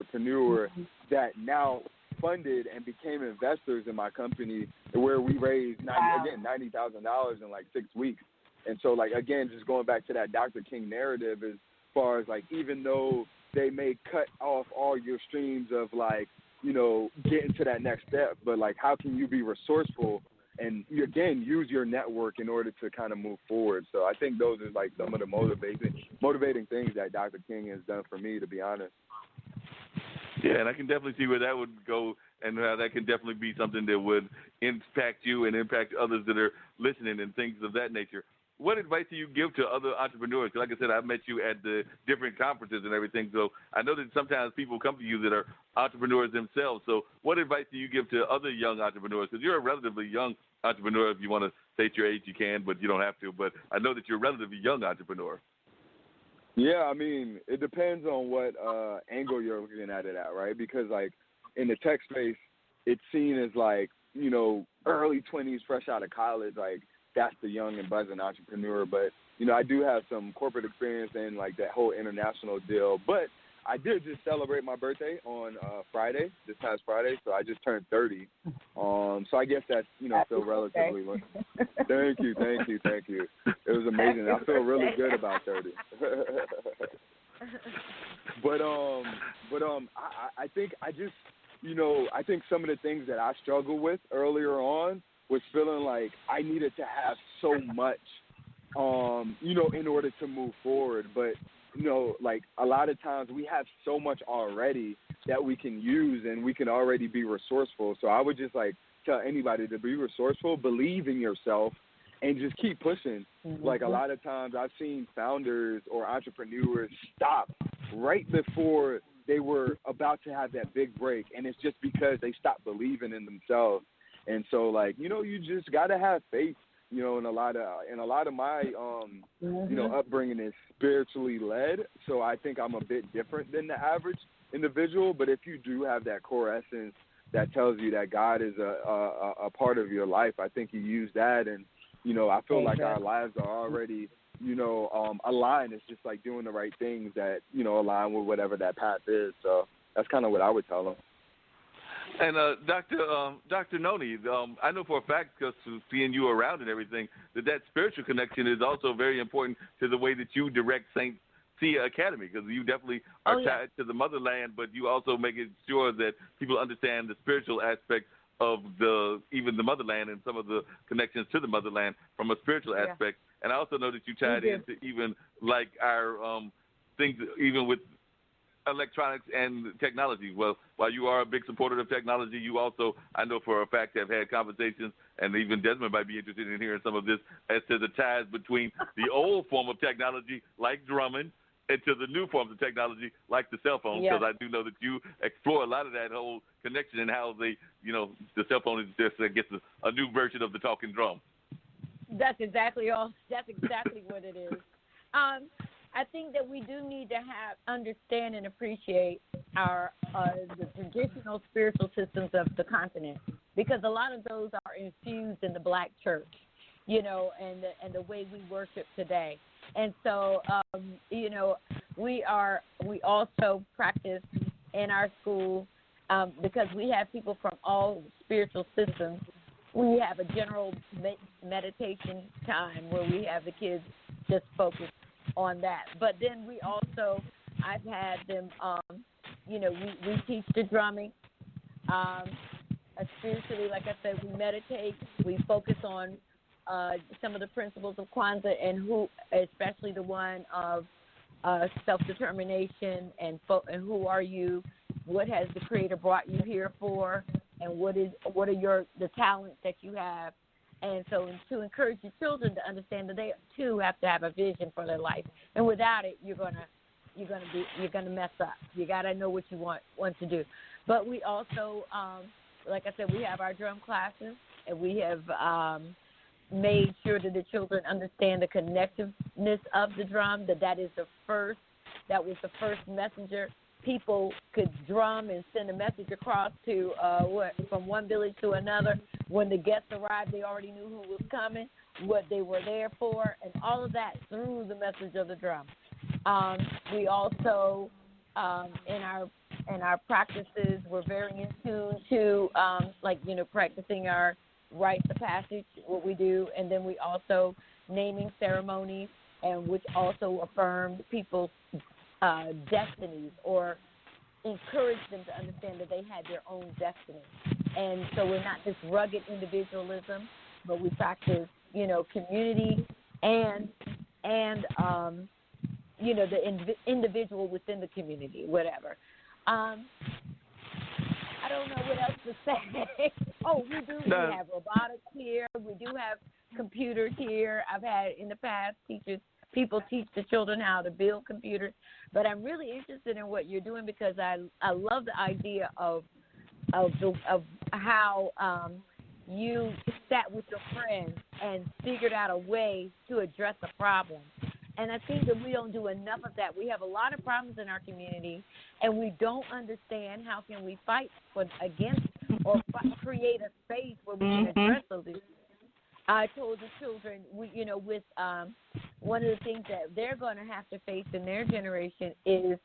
entrepreneur that now funded and became investors in my company, where we raised $90,000 in like 6 weeks. And so, like, again, just going back to that Dr. King narrative, as far as like, even though they may cut off all your streams of like, you know, getting to that next step, but like, how can you be resourceful and again use your network in order to kind of move forward? So I think those are like some of the motivating things that Dr. King has done for me, to be honest. Yeah, and I can definitely see where that would go, and how that can definitely be something that would impact you and impact others that are listening and things of that nature. What advice do you give to other entrepreneurs? Like I said, I met you at the different conferences and everything, so I know that sometimes people come to you that are entrepreneurs themselves. So what advice do you give to other young entrepreneurs? Because you're a relatively young entrepreneur. If you want to state your age, you can, but you don't have to. But I know that you're a relatively young entrepreneur. Yeah, I mean, it depends on what angle you're looking at it at, right? Because, like, in the tech space, it's seen as, like, you know, early 20s, fresh out of college, like, that's the young and buzzing entrepreneur. But, you know, I do have some corporate experience in, like, that whole international deal. But I did just celebrate my birthday on Friday, this past Friday, so I just turned 30. So I guess that's, you know, still relatively young. Thank you. It was amazing. I feel really good about 30. I think I just, you know, I think some of the things that I struggled with earlier on was feeling like I needed to have so much, you know, in order to move forward. But, you know, like a lot of times we have so much already that we can use, and we can already be resourceful. So I would just like tell anybody to be resourceful, believe in yourself, and just keep pushing. Mm-hmm. Like a lot of times I've seen founders or entrepreneurs stop right before they were about to have that big break, and it's just because they stopped believing in themselves. And so, like, you know, you just got to have faith. You know, and a lot of my, you know, upbringing is spiritually led. So I think I'm a bit different than the average individual. But if you do have that core essence that tells you that God is a part of your life, I think you use that. And, you know, I feel like our lives are already, you know, aligned. It's just like doing the right things that, you know, align with whatever that path is. So that's kind of what I would tell them. And Dr. Noni, I know for a fact, because seeing you around and everything, that spiritual connection is also very important to the way that you direct Sya Academy, because you definitely are tied to the motherland, but you also make it sure that people understand the spiritual aspect of even the motherland and some of the connections to the motherland from a spiritual aspect. And I also know that you tied into even like our things, even with electronics and technology. Well, while you are a big supporter of technology, you also, I know for a fact, have had conversations, and even Desmond might be interested in hearing some of this, as to the ties between the old form of technology, like drumming, and to the new forms of technology, like the cell phone, because I do know that you explore a lot of that whole connection and how they, you know, the cell phone is just gets a new version of the talking drum. That's exactly what it is. I think that we do need to understand and appreciate the traditional spiritual systems of the continent, because a lot of those are infused in the Black church, you know, and the way we worship today. And so, you know, we also practice in our school, because we have people from all spiritual systems. We have a general meditation time where we have the kids just focus on that. But then we also, I've had them, you know, we teach the drumming. Spiritually, like I said, we meditate. We focus on some of the principles of Kwanzaa, and especially the one of self-determination and who are you, what has the Creator brought you here for, and what are the talents that you have. And so to encourage your children to understand that they too have to have a vision for their life, and without it, you're gonna mess up. You gotta know what you want to do. But we also, like I said, we have our drum classes, and we have made sure that the children understand the connectiveness of the drum. That was the first messenger. People could drum and send a message across to from one village to another. When the guests arrived, they already knew who was coming, what they were there for, and all of that through the message of the drum. We also, in our and our practices were very in tune to, practicing our rites of passage, what we do, and then we also naming ceremonies, and which also affirmed people's destinies or encouraged them to understand that they had their own destiny. And so we're not just rugged individualism, but we practice, community and the individual within the community, whatever. I don't know what else to say. We have robotics here. We do have computers here. I've had in the past people teach the children how to build computers. But I'm really interested in what you're doing because I love the idea of how you sat with your friends and figured out a way to address a problem. And I think that we don't do enough of that. We have a lot of problems in our community, and we don't understand how can we fight against or create a space where we can address those issues. I told the children, with one of the things that they're going to have to face in their generation is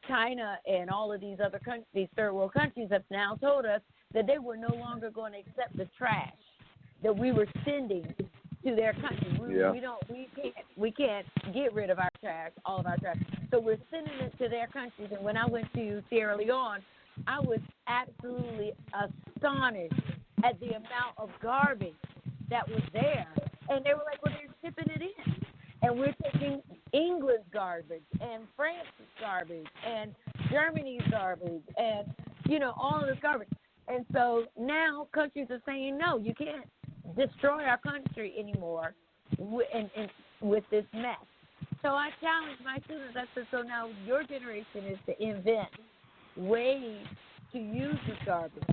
China and all of these other countries, these third world countries have now told us that they were no longer going to accept the trash that we were sending to their country. We can't get rid of our trash, all of our trash. So we're sending it to their countries. And when I went to Sierra Leone, I was absolutely astonished at the amount of garbage that was there. And they were like, well, they're shipping it in. And we're taking England's garbage and France's garbage and Germany's garbage and, all of this garbage. And so now countries are saying, no, you can't destroy our country anymore with this mess. So I challenge my students. I said, so now your generation is to invent ways to use this garbage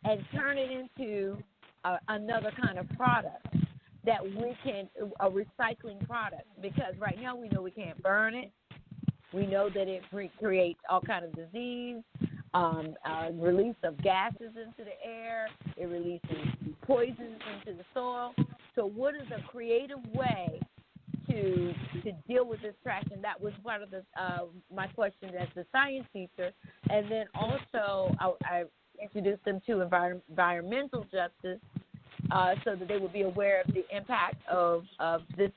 and turn it into another kind of product that we can, a recycling product. Because right now we know we can't burn it. We know that it creates all kind of disease, release of gases into the air. It releases poisons into the soil. So what is a creative way to deal with this trash? And that was part of my question as the science teacher. And then also I introduced them to environmental justice so that they would be aware of the impact of this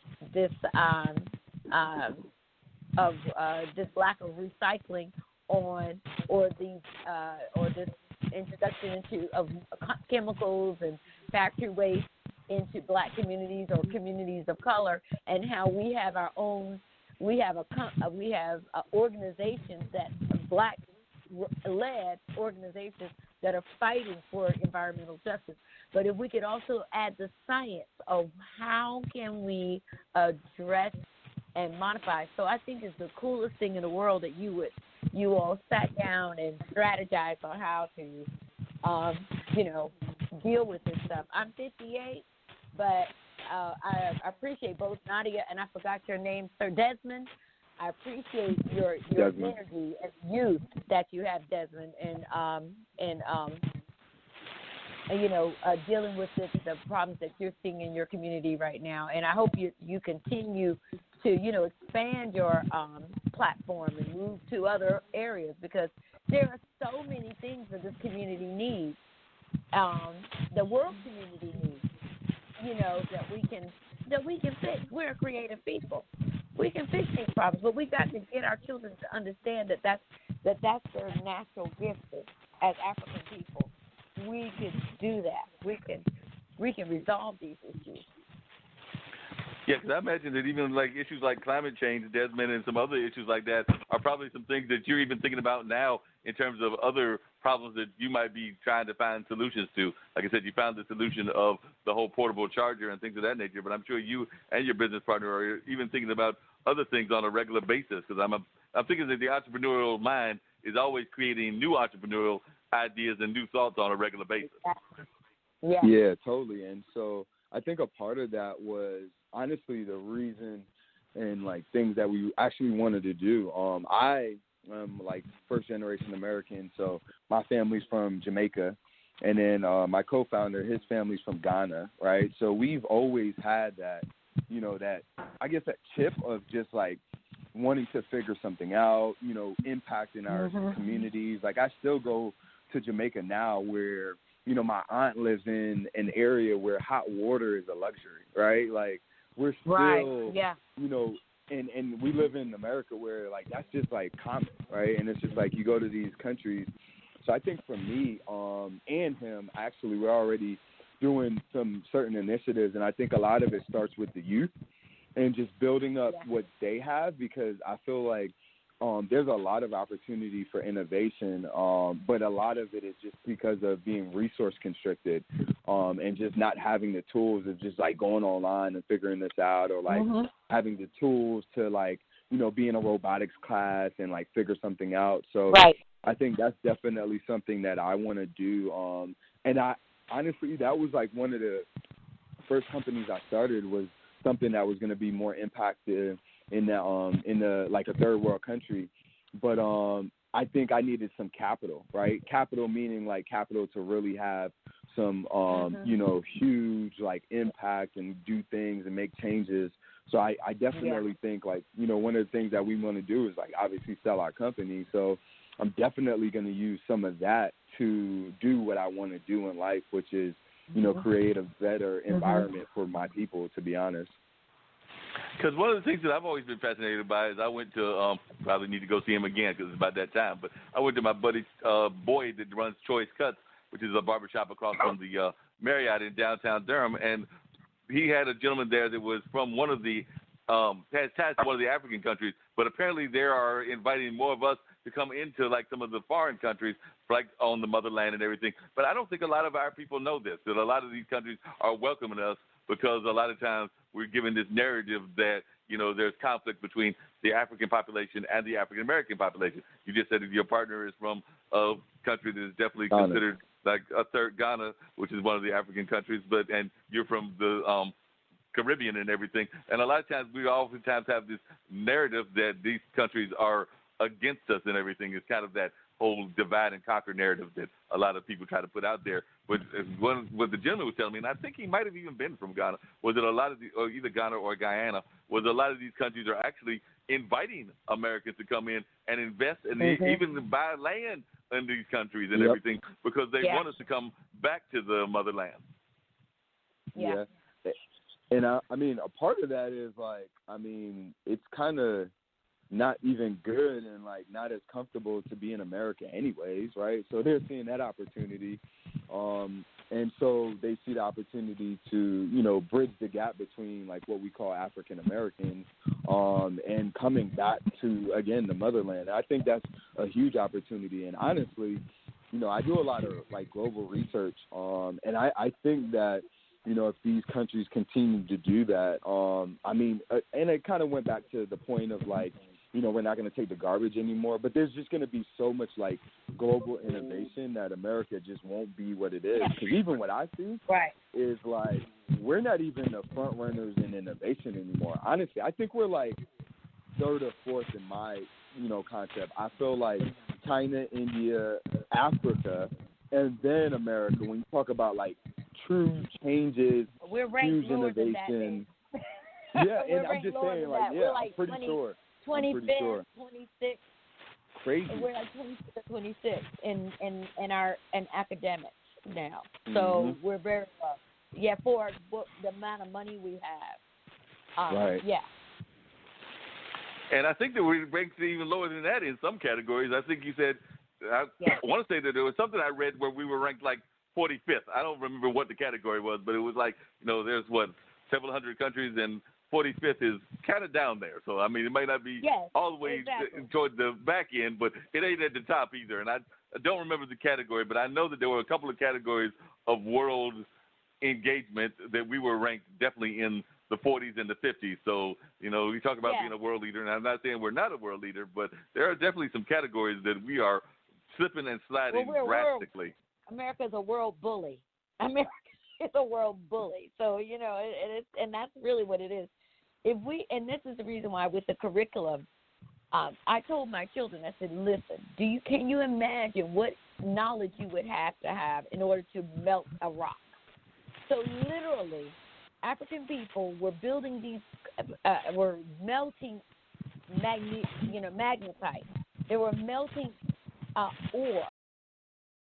lack of recycling on or this introduction of chemicals and factory waste into black communities or communities of color, and how we have our own organizations that black led organizations that are fighting for environmental justice. But if we could also add the science of how can we address and modify. So I think it's the coolest thing in the world that you all sat down and strategized on how to, deal with this stuff. I'm 58, but I appreciate both Nadia and I forgot your name, Sir Desmond. I appreciate your energy and youth that you have, Desmond, and dealing with the problems that you're seeing in your community right now. And I hope you continue to, expand your platform and move to other areas, because there are so many things that this community needs, the world community needs, that we can fix. We're a creative people. We can fix these problems, but we've got to get our children to understand that that's their natural gift as African people. We can do that. We can resolve these issues. Yeah, because I imagine that even like issues like climate change, Desmond, and some other issues like that are probably some things that you're even thinking about now in terms of other problems that you might be trying to find solutions to. Like I said, you found the solution of the whole portable charger and things of that nature, but I'm sure you and your business partner are even thinking about other things on a regular basis, because I'm thinking that the entrepreneurial mind is always creating new entrepreneurial ideas and new thoughts on a regular basis. Yeah, totally. And so I think a part of that was honestly the reason and like things that we actually wanted to do. I am like first generation American, so my family's from Jamaica, and then my co-founder, his family's from Ghana, right? So we've always had that, that I guess that chip of just like wanting to figure something out, impacting our communities. Like, I still go to Jamaica now where, my aunt lives in an area where hot water is a luxury, right? Like, we're still, and we live in America where, like, that's just, like, common, right? And it's just, like, you go to these countries. So I think for me and him, actually, we're already doing some certain initiatives, and I think a lot of it starts with the youth and just building up what they have, because I feel like there's a lot of opportunity for innovation, but a lot of it is just because of being resource constricted and just not having the tools of just, like, going online and figuring this out, or, like, having the tools to, like, be in a robotics class and, like, figure something out. So I think that's definitely something that I want to do. And I honestly, that was, like, one of the first companies I started was something that was going to be more impacted in the like a third world country. But I think I needed some capital, right? Capital meaning, like, capital to really have some, huge, like, impact and do things and make changes. So I definitely think, like, one of the things that we want to do is, like, obviously sell our company. So I'm definitely going to use some of that to do what I want to do in life, which is, create a better environment for my people, to be honest. Because one of the things that I've always been fascinated by is I went to, probably need to go see him again because it's about that time, but I went to my buddy Boyd that runs Choice Cuts, which is a barbershop across from the Marriott in downtown Durham, and he had a gentleman there that was from one of the, has ties to one of the African countries, but apparently they are inviting more of us to come into, like, some of the foreign countries, like on the motherland and everything. But I don't think a lot of our people know this, that a lot of these countries are welcoming us, because a lot of times we're given this narrative that, there's conflict between the African population and the African American population. You just said that your partner is from a country that is definitely considered like a third Ghana, which is one of the African countries, and you're from the Caribbean and everything. And a lot of times we oftentimes have this narrative that these countries are against us and everything. It's kind of that whole divide and conquer narrative that a lot of people try to put out there. But what the gentleman was telling me, and I think he might have even been from Ghana, was that a lot of or either Ghana or Guyana, was a lot of these countries are actually inviting Americans to come in and invest and even buy land in these countries and everything, because they want us to come back to the motherland. Yeah. And I mean, a part of that is, like, it's kind of not even good and, like, not as comfortable to be in America anyways, right? So they're seeing that opportunity. And so they see the opportunity to, bridge the gap between, like, what we call African Americans and coming back to, again, the motherland. I think that's a huge opportunity. And honestly, I do a lot of, like, global research, and I think that, if these countries continue to do that, and it kind of went back to the point of, like, we're not going to take the garbage anymore, but there's just going to be so much, like, global innovation that America just won't be what it is. Because even what I see is, like, we're not even the front runners in innovation anymore. Honestly, I think we're, like, third or fourth in my, concept. I feel like China, India, Africa, and then America, when you talk about, like, true changes, huge innovation. Yeah, and I'm just saying, like, I'm pretty sure. 25th, 26th. Crazy. We're like 26 or 26 in academics now. So we're very low. For the amount of money we have. Right. Yeah. And I think that we ranked even lower than that in some categories. I think you said, I want to say that there was something I read where we were ranked like 45th. I don't remember what the category was, but it was like, there's several hundred countries, and 45th is kind of down there. So, it might not be all the way toward the back end, but it ain't at the top either. And I don't remember the category, but I know that there were a couple of categories of world engagement that we were ranked definitely in the 40s and the 50s. So, we talk about being a world leader, and I'm not saying we're not a world leader, but there are definitely some categories that we are slipping and sliding drastically. America's a world bully. America is a world bully. So, and that's really what it is. And this is the reason why with the curriculum, I told my children, I said, listen, can you imagine what knowledge you would have to have in order to melt a rock? So literally, African people were building these, were melting magnetite. They were melting ore